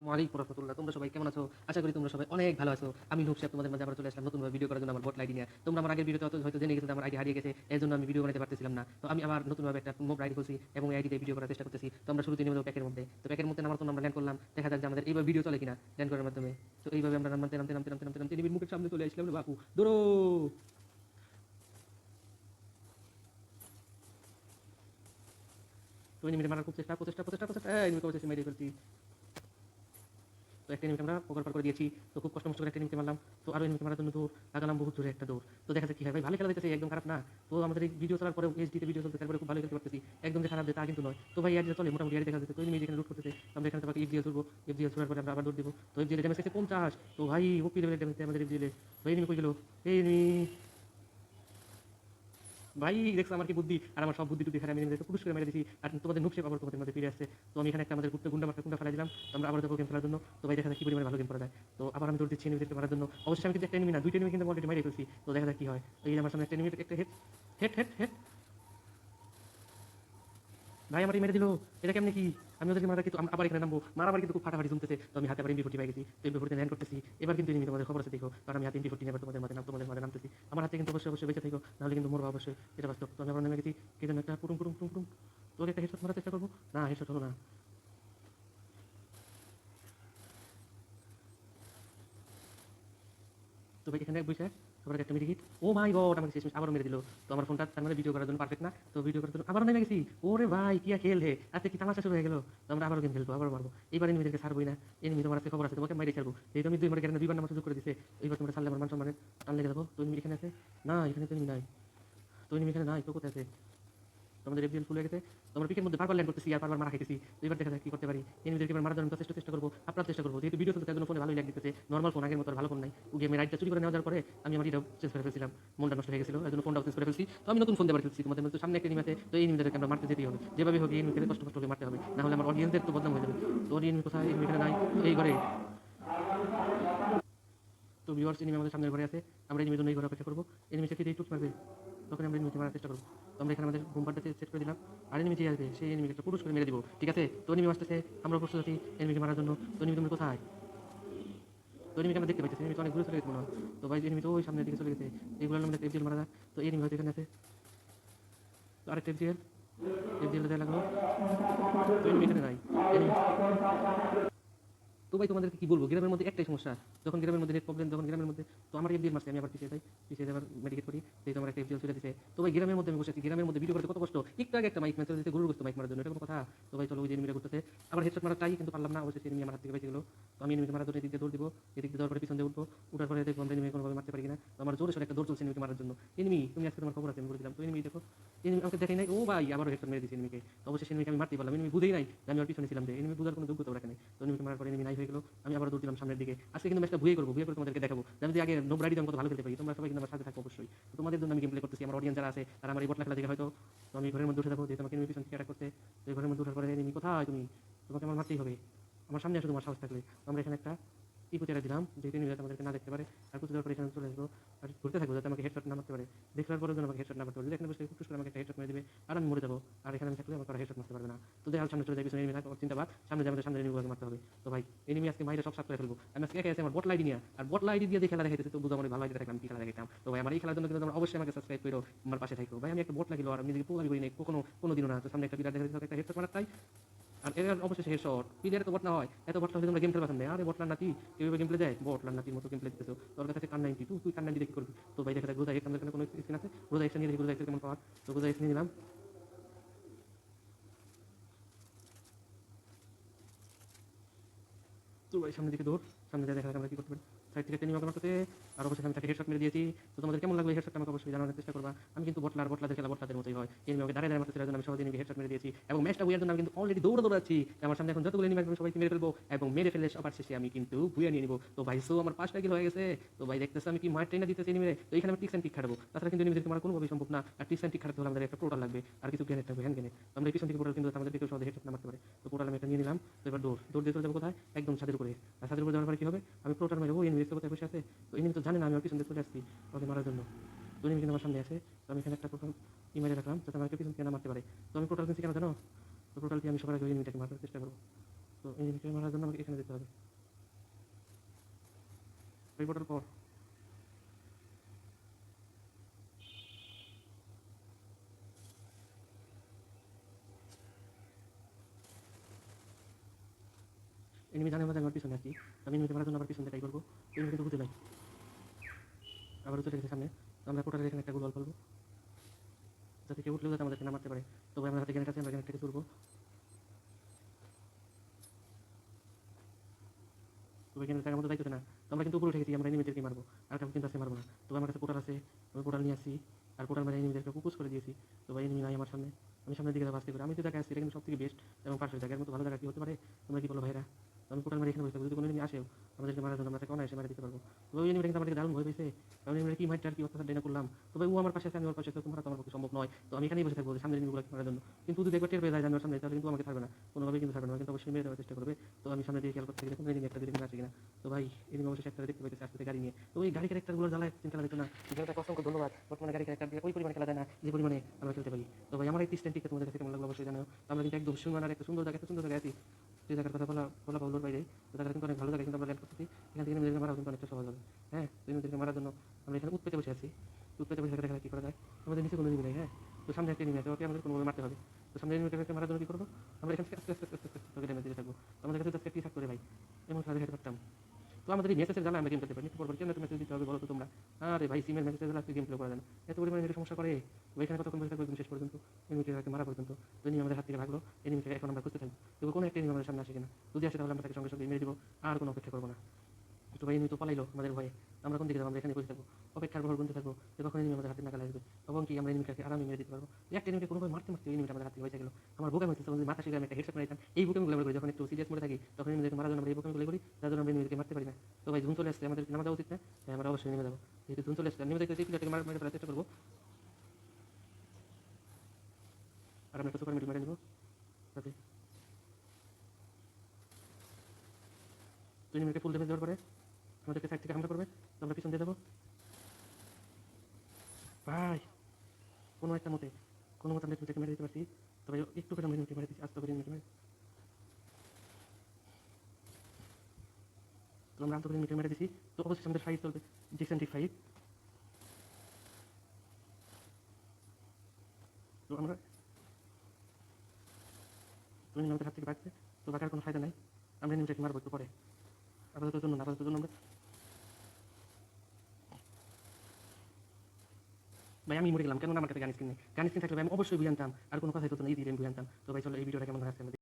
ওয়ালাইকুম রাহমাতুল্লাহ। তোমরা সবাই কেমন আছো? আশা করি তোমরা সবাই অনেক ভালো আছো। আমি নূর সাহেব তোমাদের মাঝে আবার চলে আসলাম নতুনভাবে ভিডিও করার জন্য আমার বট আইডি নিয়ে। তোমরা আমার আগের ভিডিওতে হয়তো জেনে গেছো যে আমার আইডি হারিয়ে গেছে। এজন্য আমি ভিডিও বানাতে পারতেছিলাম না। তো আমি আবার নতুনভাবে একটা মোবাইল আইডি খুলছি এবং এই আইডিতে ভিডিও করার চেষ্টা করতেছি। তো আমরা শুরুতেই নেমে যাবো প্যাকের মধ্যে। তো প্যাকের মধ্যে নামার জন্য আমরা ল্যান্ড করলাম। দেখা যাক যে আমাদের এইভাবে ভিডিও চলে কিনা ল্যান্ড করার মাধ্যমে। তো এইভাবে আমরা নামতে টিভির মুখের সামনে চলে আসলাম রে বাপু। দৌড়ো! তো এনিমিকে মারার খুব প্রচেষ্টা। এনিমিকে অবশেষে মেরে ফেলছি। তো একটা এনিমিকে আমরা ওভার পার করে দিয়েছি। তো খুব কষ্ট মষ্ট করে একটা এনিমিকে মারলাম। তো আরো এনিমিকে মারার জন্য দৌড় লাগালাম বহুত জোরে একটা দৌড়। তো দেখা যাক কি হয়। ভাই ভালো খেলা দেখতেছে, একদম খারাপ না। তো আমাদের এই ভিডিও চলার পরেও এইচডিতে ভিডিও চলতে তারপরে খুব ভালো খেলতে পারতেছি। একদম যে খারাপ যে তা কিন্তু নয়। তো ভাই এর চলে মোটামুটি এর দেখা যাচ্ছে। তো এনিমি যেখানে লুট করতেছে আমরা এখানে তাকে এফজিএল তুলবো। এফজিএল ছোড়ার পরে আমরা আবার দৌড় দিব। তো এফজিএল ড্যামেজ আছে 50। তো ভাই ওপি লেভেলের ড্যামেজ আমাদের এফজিএল এ। ভাই এনিমি কই গেল? এই এনিমি ভাই দেখছো আমার কি বুদ্ধি, আর আমার সব বুদ্ধি টুদ্ধি খারাপ আমি পুরুষ করে মেরে দিছি। আর তোমাদের নুকশে আবার তোমাদের মধ্যে ফিরে আসছে। তো আমি এখানে একটা আমাদের গুন্ডা ফেলাই দিলাম। তো আমরা আবার যাবো গেম খেলার জন্য। তো ভাই দেখা যাক কি পরিমাণে ভালো গেম করা যায়। তো আবার আমি দৌড় দিচ্ছি এনিমিদেরকে মারার জন্য। অবশ্যই আমি কিন্তু একটা এনিমি না, দুইটা এনিমি কিন্তু অলরেডি মেরে ফেলছি। তো দেখা যাক কি হয়। এই যে আমার সামনে একটা এনিমি, একটা হেড হেড হেড হেড ভাই আমার মেরে দিল। এটা কেমনে কি? আমি ওদেরকে মারা কিন্তু আবার এখানে নামবো, মারামারি কিন্তু খুব ফাটাফাটি জমতেছে। তো আমি হাতে আবার এমপি 40 পাই গেছি। তো এমপি 40 ল্যান্ড করতেছি। এবার কিন্তু এনিমি তোমাদের খবর আছে দেখো, কারণ আমি হাতে এমপি 40 এবার তোমাদের মাঝে নামতেছি। আমার হাতে কিন্তু অবশ্যই বেঁচে থাকো, নাহলে কিন্তু মরবো অবশ্যই, এটা বাস্তব। তো আমি আবার নেমে গেছি। কে যেন একটা পুরুম তোকে একটা হেডশট মারার চেষ্টা করবো। না, হেডশট হলো না। তো ভাই এখানে বসে আবার একটা মেরে হিট। ও মাই গড, আমাকে শেষ আবারও মেরে দিল। তো আমার ফোনটা তার মানে ভিডিও করার জন্য পারফেক্ট না। তো ভিডিও করার জন্য আবারও নেমে গেছি। ওরে ভাই কি খেল হে, আজকে কি তামাশা শুরু হয়ে গেল। তো আমরা আবারও গেম খেলবো, আবার মারবো। এইবার এনিমিদেরকে ছাড়বোই না। এনিমি তোমার আছে খবর আছে, তোমাকে মাইরে ছাড়বো। যেহেতু আমি দুই মারে কেন দুইবার নামার সুযোগ করে দিছে। এইবার তোমরা ছাড়লে আমার মান সম্মানে টান লেগে যাবো। তো এনিমি এখানে আছে না, এখানে তো এনিমি নাই। তো এনিমি এখানে নাই, তো কোথায় আছে? তোমাদের এফডিএল ফুল হয়ে গেছে। তোমরা পিকের মধ্যে বারবার ল্যান্ড করতেছি আর বারবার মারা খাইতেছি। তো এবার দেখা যাক কি করতে পারি। এনিমিদেরকে এবার মারার জন্য চেষ্টা করবো, আপনার চেষ্টা করবো। যেহেতু ভিডিও চলতে তার জন্য ফোনে ভালোই ল্যাগ দিতেছে। নর্মাল ফোন আগের মতো আর ভালো ফোন নাই। গেমের রাইটটা চুরি করে নেওয়ার পরে আমি আমার এটাও চেঞ্জ করে ফেলছিলাম। মনটা নষ্ট হয়ে গেছিল, এর জন্য ফোনটাও চেঞ্জ করে ফেলছি। তো আমি নতুন ফোন দেবার ফেলছি। তোমাদের মধ্যে সামনে একটা এনিমি আছে। তো এই এনিমিদেরকে আমরা মারতে যেতেই হবে, যেভাবে হোক এই এনিমিকে কষ্ট করে মারতে হবে, না হলে আমার অডিয়েন্সদের তো বদনাম হয়ে যাবে। তো এনিমি কোথায়? এনিমি এখানে নাই। তো এই ঘরে। তো ভিউয়ার্স এনিমি আমাদের সামনের ঘরে আছে। আমরা এনিমির জন্য এই ঘরে অপেক্ষা করবো। এনিমি সেটি দিয়ে টুট মারবে, তখন আমরা এনিমিকে মারার চেষ্টা করবো। তো আমরা এখানে আমাদের বোম্বারটা সেট করে দিলাম। আর এনিমি যে আসবে সেই এনিমিকে একটা পুরুষ করে মেরে দিব, ঠিক আছে? তো এনিমি আসতেছে, আমরা প্রস্তুত আছি এনিমিকে মারার জন্য। তো এনিমি তুমি কোথায়? তো এনিমিকে আমরা দেখতে পাইতেছি, এনিমি তো অনেক দূরে চলে গেছে মনে হয়। তো ভাই এনিমি তো ওই সামনের দিকে চলে গেছে। এইগুলো আমাদের এফজিএল মারা যায়। তো এনিমি হয়তো এখানে আছে। তো আরেকটা এফজিএল দেওয়া লাগলো। তো এনিমি এখানে নাই। এনিমি তো ভাই তোমাদেরকে কি বলবো, গ্রামের মধ্যে একটাই সমস্যা, যখন গ্রামের মধ্যে নেট প্রবলেম, যখন গ্রামের মধ্যে। তো আমার এফডিএল মারছে, আমি আবার পিছিয়ে যাই, পিছিয়ে যাবার মেডিকেট করি। সেই তোমার একটা এফডিএল চলে দিতে। তো ভাই গ্রামের মধ্যে আমি বসে আছি, গ্রামের মধ্যে ভিডিও করতে কত কষ্ট। একটু আগে একটা মাইক ম্যাচ দিতে গরুর গোস্ত মাইক মারার জন্য, এটা কোনো কথা? তো ভাই চলো, ওই যে এনিমিটা করতেছে। আবার হেডশট মারা চাই কিন্তু পারলাম না, অবশ্যই এনিমি আমার হাত থেকে বেঁচে গেলো। তো আমি এনিমিকে মারার জন্য এদিক দিয়ে দৌড় দিব। এদিক দিয়ে দেওয়ার পরে পিছন দিয়ে উঠবো। উঠার পরে দেখবো আমরা এনিমি কোনোভাবে মারতে পারি কিনা। তো আমার জোরে সরে একটা দৌড় চলছে এনিমিকে মারার জন্য। এনিমি তুমি আজকে তোমার খবর আছে আমি বলে দিলাম। তো এনিমি দেখো, এনিমি আমাকে দেখাই নাই। ও ভাই আবারও হেডশট মেরে দিয়েছে এনিমিকে। তো অবশ্যই এনিমিকে আমি মারতেই পারলাম। এনিমি বুঝেই নাই যে আমি ওর পিছনে ছিলাম, যে এনিমি বুঝার কোনো যোগ্যতা রাখে নাই। তো এনিমিকে মারার পরে এনিমি নাই হয়ে গেলো। আমি আবার দৌড় দিলাম সামনের দিকে। আজকে কিন্তু ম্যাচটা ভুয়ে করে তোমাদেরকে দেখাবো যে আমি যে আগে নোব রাইডি কত ভালো খেলতে পারি। তোমরা সবাই কিন্তু আমার সাথে থাকো অবশ্যই। তো তোমাদের জন্য আমি গেম প্লে করতেছি, আমার অডিয়েন্স যারা আছে তারা আমার এই বটলা খেলা দেখে হয়তো। তো আমি ঘরের মধ্যে উঠে যাবো, যেহেতু আমাকে এনিমি পিছন থেকে অ্যাটাক করতে। তো এই ঘরের মধ্যে উঠার পরে এনিমি কোথায় তুমি? তোমাকে আমার মারতেই হবে, আমার সামনে আসো তোমার সাহস থাকলে। তো আমরা এখানে একটা টিপু চেরা দিলাম, যে এনিমি যাতে আমাদেরকে না দেখতে পারে। আর কিছু দেওয়ার পরে এখানে চলে আসবো আর ঘুরতে থাকবো, যাতে আমাকে হেডশট না মারতে পারে। দেখলার পরে যেন আমাকে হেডশট না মারতে পারে, যদি এখানে বসে ফুস করে আমাকে একটা হেডশট মেরে দেবে আর আমি মরে যাবো। আর এখানে আমি থাকলে আমাকে হেডশট মারতে পারবে না। তো দেখাল সামনে চলে যায়, পিছনে এনিমি থাকে, ওর চিন্তাবাদ সামনে যে আমাদের সামনে এনিমিগুলোকে মারতে হবে। তো ভাই এনিমি আজকে মাইরে সব সাত করে ফেলবো। আমি আজকে একা আছি আমার বটলা আইডি নিয়ে, আর বটলা আইডি দিয়ে যে খেলা দেখাইতেছে। তো বুঝো আমার ভালো আইডি দেখলাম কি খেলা দেখাইতাম। তো ভাই আমার এই খেলার জন্য কিন্তু তোমরা অবশ্যই আমাকে সাবস্ক্রাইব করো, আমার পাশে থাকো। ভাই আমি একটা বট লাগিলো আর আমি নিজেকে পোলামি করি নাই কোনো দিনও না। তো সামনে একটা বিরাট দেখা একটা হেডশট মারার চাই। আর এর অবশেষে হেডশট প্লেয়ার তো বট না হয়, এত বটলা হলে তোমরা গেম খেলবা সামনে। আরে বটলার নাতি কিভাবে গেম প্লে দেয়, বটলার নাতির মতো গেম প্লে দিতেছো। তোর কাছে কান 92, তুই কান 90 দেখি করবি। তো ভাই দেখা যাক রোজা এক্স আমাদের কোনো স্কিন আছে, রোজা এক্স নিয়ে দেখি রোজা এক্স কেমন পাওয়ার। তো রোজা এক্স নিয়ে নিলাম। তো ভাই সামনের দিকে দৌড়, সামনে যা দেখা যাক আমরা কি করতে পারি। সাইড থেকে টেনে আমাকে মারতে, আর অবশ্যই আমি তাকে হেডশট মেরে দিয়েছি। তো তোমাদের কেমন লাগবে হেডশটটা আমাকে অবশ্যই জানানোর চেষ্টা করবা। আমি কিন্তু বটলাদের খেলা বটলাদের মতোই হয়। এনিমি আমাকে দাঁড়ায় মারতে, জন্য আমি সহজে এনিমি হেডশট মেরে দিয়েছি এবং ম্যাচটা বুয়ার জন্য আমি কিন্তু অলরেডি দৌড়াচ্ছি। আমার সামনে এখন যতগুলো এনিমি আমি সবাইকে মেরে ফেলবো এবং মেরে ফেলে সবার শেষে আমি কিন্তু বুয়া নিয়ে নিব। তো ভাই সো আমার 5টা কিল হয়ে গেছে। তো ভাই দেখতেছে আমি কি মার ট্রেনে দিতেছি এনিমিরে। তো এখানে আমি টিক্স অ্যান্ড টিক খাটাবো, তাছাড়া কিন্তু এনিমিদেরকে মারা কোনোভাবেই সম্ভব না। আর টিক্স অ্যান্ড টিক খাটাতে হলে আমাদের একটা পোর্টাল লাগবে আর কিছু গ্রেনেড লাগবে, হ্যান্ড গ্রেনেড। তো আমরা এই পিছন থেকে পোর্টাল কিন্তু আমাদের কেউ সহজে হেডশট না মারতে পারে। তো পোর্টাল আমি একটা নিয়ে নিলাম। তো এবার দৌড় দিয়ে চলে যাবো কোথায়? একদম ছাদের উপরে। আর ছাদের উপরে যাওয়ার পরে কি হবে, আমি পোর্টাল মেরে, ও এনিমি দেখতে কোথায় বসে আছে। তো এনিমি তো জানে না আমি ওর পিছন দিয়ে চলে আসছি ওকে মারার জন্য। তো এনিমি কিন্তু আমার সামনে আছে। তো আমি এখানে একটা পোর্টাল মেরে রাখলাম যাতে আমাকে পিছন থেকে না মারতে পারে। তো আমি পোর্টাল কিনছি কেন জানো? তো পোর্টাল দিয়ে আমি সবার আগে এনিমিটাকে মারার চেষ্টা করবো। তো এনিমিটাকে মারার জন্য আমাকে এখানে দিতে হবে। এই পোর্টাল পর এনিমি জানে আমার পিছনে আছি, আমি এনিমিকে মারার জন্য আবার পিছন দেখাই করবো, এনিমি কিন্তু বুঝে নাই, আবার চলে গেছে সামনে। তো আমরা পোর্টালের এখানে একটা গোল ফেলবো, যাতে কেউ উঠলেও যাতে আমাদেরকে না মারতে পারে। তবে আমাদের হাতে গ্যানেট আছে, আমরা গ্যানেট থেকে তুলবো। তবে গ্যানেট থাকার মতো দায়িত্ব না, তো আমরা কিন্তু উপরে উঠে গেছি, আমরা এনিমিদেরকে মারবো, আর কেউ কিন্তু আছে মারবো না। তবে আমার কাছে পোর্টাল আছে, আমি পোর্টাল নিয়ে আসি, আর পোর্টাল মেরে এনিমিদেরকে কুকুস করে দিয়েছি। তো ভাই এনিমি নাই আমার সামনে, আমি সামনের দিকে বাঁচতে করি, আমি যে জায়গায় আছি এটা কিন্তু সব থেকে বেস্ট এবং পারফেক্ট জায়গার মতো ভালো জায়গা কি হতে পারে, তোমরা কি বলো ভাইরা? তো আমি পোর্টাল মেরে এখানে বসে থাকবো, যদি কোনো এনিমি আসেও আমাদেরকে মারার জন্য আমরা তাকে অনায়াসে মারা দিতে পারবো। তো ওই এনিমিটা কিন্তু আমাদেরকে দারুণ ভয় পেয়েছে, কারণ এনিমিটা কি মাইটার কি অত্যাচার ডাইনা করলাম। তবে ও আমার পাশে আছে, আমি ওর পাশে আছি, তোমার তো আমার পক্ষে সম্ভব নয়। তো আমি এখানেই বসে থাকবো সামনের এনিমিগুলো মারার জন্য। কিন্তু যদি একবার টের পেয়ে যায় যে আমি ওর সামনে, তাহলে কিন্তু আমাকে থাকবে না, কোনোভাবেই কিন্তু থাকবে না, কিন্তু অবশ্যই মেরে দেওয়ার চেষ্টা করবে। তো আমি সামনে দিকে খেয়াল করতে থাকি, দেখুন এনিমি একটা দুই এনিমি আছে কিনা। তো ভাই এনিমি অবশ্যই একটা দেখতে পাইতেছে আসতে গাড়ি নিয়ে। তো ওই গাড়ি ক্যারেক্টারগুলো জ্বালায় চিন্তা লাগতো না, যেটা অসংখ্য ধন্যবাদ। বর্তমানে গাড়ি ক্যারেক্টার দিয়ে ওই পরিমাণে খেলা যায় না যে পরিমাণে আমরা খেলতে পারি। তো ভাই আমার এই টিসটেন্টিকে তোমাদের কাছে কেমন লাগলো অবশ্যই জানাও। আমরা কিন্তু একদম সুন্দর একটা সুন্দর জায়গা, একটা সুন্দর জায়গায় আছি, যে জায়গার কথা বলা বাহুল্যর বাইরে। তো জায়গাটা কিন্তু অনেক ভালো জায়গা, কিন্তু আমরা ল্যান্ড করতেছি, এখান থেকে এনিমিদেরকে মারাও কিন্তু অনেকটা সহজ হবে। হ্যাঁ, তো এনিমিদেরকে মারার জন্য আমরা এখানে উৎপেতে বসে আছি, উৎপেতে বসে দেখা কী করা যায়। আমাদের নিচে কোনো এনিমি নেই, হ্যাঁ, তো সামনে একটা এনিমি আছে, ওকে আমাদের কোনোভাবে মারতে হবে। তো সামনে এনিমিটাকে মারার জন্য কী করবো, আমরা এখান থেকে আস্তে আস্তে আস্তে আস্তে আস্তে ড্যামেজ দিতে থাকবো। তো আমাদের কাছে আজকে কী থাকতো রে ভাই, এমন খেলা দেখাতে পারতাম। তো আমাদের এই মেসেজের জ্বালা আমরা গেম খেলতে পারি, একটু পরপর কেন মেসেজ দিতে হবে বলো তো তোমরা। আরে ভাই সিমের মেসেজের জ্বালা গেম প্লে করা যায় না, এত পরিমাণে এটা সমস্যা করে। ওইখানে কতক্ষণ বসে থাকবো একদম শেষ পর্যন্ত, এনিমিটাকে মারা পর্যন্ত। তো এনিমি আমাদের হাত থেকে ভাগলো, এনিমিটাকে এখন আমরা খুঁজতে থাকবো, তবে কোনো একটা এনিমি আমাদের সামনে আসে কিনা, যদি আসে তাহলে আমরা তাকে সঙ্গে সঙ্গে মেরে দিব, আর কোনো অপেক্ষা করবো না। তো ভাই এনিমি তো পালাইলো আমাদের ভয়ে, আমরা কোন দিকে যাবো, আমরা এখানে বসে থাকবো, অপেক্ষার ভর গুনতে থাকবো যে কখন এনিমি আমাদের হাতে নাগালে আসবে, এবং কি আমরা এনিমিটাকে আরামে মেরে দিতে পারবো। একটা এনিমিকে কোনোভাবে মারতে মারতে এনিমিটা আমাদের হাত থেকে বেঁচে গেল। আমার বোকামি হচ্ছে, আমাদের মাথা শিখে আমি একটা হেডশট মারাইতাম, এই বোকামিগুলো আমরা করি যখন একটু সিরিয়াস মোডে থাকি, তখন এনিমিদেরকে মারার জন্য আমরা এই বোকামিগুলো করি, যার জন্য আমরা এনিমিদেরকে মারতে পারি না। তো ভাই জুন চলে আসছে, আমাদের নামা দেওয়া উচিত না? হ্যাঁ, আমরা অবশ্যই নেমে যাবো, যেহেতু জুন চলে আসছে, নেমে দেখতে প্লেয়ারটাকে মারতে ফেলার চেষ্টা করবো, আর আমরা একটা সুপার মিডল মেরে নেবো যাতে দুই এনিমিকে ফুল ড্যামেজ দেওয়ার পরে আমাদেরকে সাইড থেকে হামলা করবে, তো আমরা পিছন দিয়ে যাবো। ভাই কোনো একটা মতে কোনো মতে আমরা এনিমিটাকে মেরে দিতে পারছি, তবে একটু করে আমরা এনিমিকে মেরে দিচ্ছি, আস্তে করে এনিমিকে মেরে। তো আমরা আন্তঃ এনিমিকে মেরে দিছি, তো অবশ্যই আমাদের ফাইট চলবে, ডিসেন্টিক ফাইট। তো আমরা তুমি আমাদের হাত থেকে বাঁচছে, তো বাঁচার কোনো ফায়দা নাই, আমরা এনিমিটাকে মারবো একটু পরে, আপাতত জন্য না, আপাতত জন্য আমরা। ভাই আমি মরে গেলাম, কেন আমার কাছে গান স্কিন নেই, গান স্কিন থাকলে ভাই আমি অবশ্যই বুঝে আনতাম, আর কোনো কথাই হতো না, এই দিয়ে আমি বুঝে আনতাম। তো ভাই চলো এই ভিডিওটা কেমন হয় আজকে আমরা